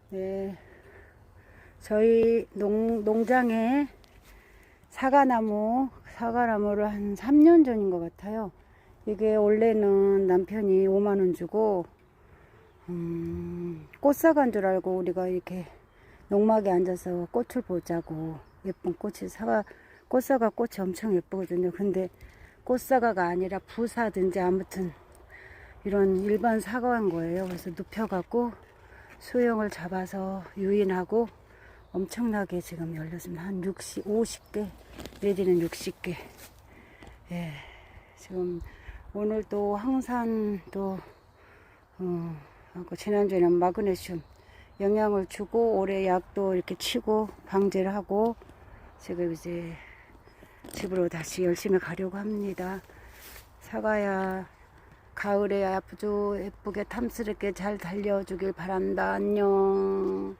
네, 저희 농장에 사과나무를 한 3년 전인 것 같아요. 이게 원래는 남편이 5만 원 주고 꽃사과인 줄 알고 우리가 이렇게 농막에 앉아서 꽃을 보자고, 예쁜 꽃이 꽃사과 꽃이 엄청 예쁘거든요. 근데 꽃사과가 아니라 부사든지 아무튼 이런 일반 사과인 거예요. 그래서 눕혀갖고 수영을 잡아서 유인하고 엄청나게 지금 열렸습니다. 한 50개, 내지는 60개. 예, 지금 오늘 또 황산도 하고 지난주에는 마그네슘 영양을 주고 올해 약도 이렇게 치고 방제를 하고 지금 이제 집으로 다시 열심히 가려고 합니다. 사과야, 가을에 아주 예쁘게 탐스럽게 잘 달려주길 바란다. 안녕.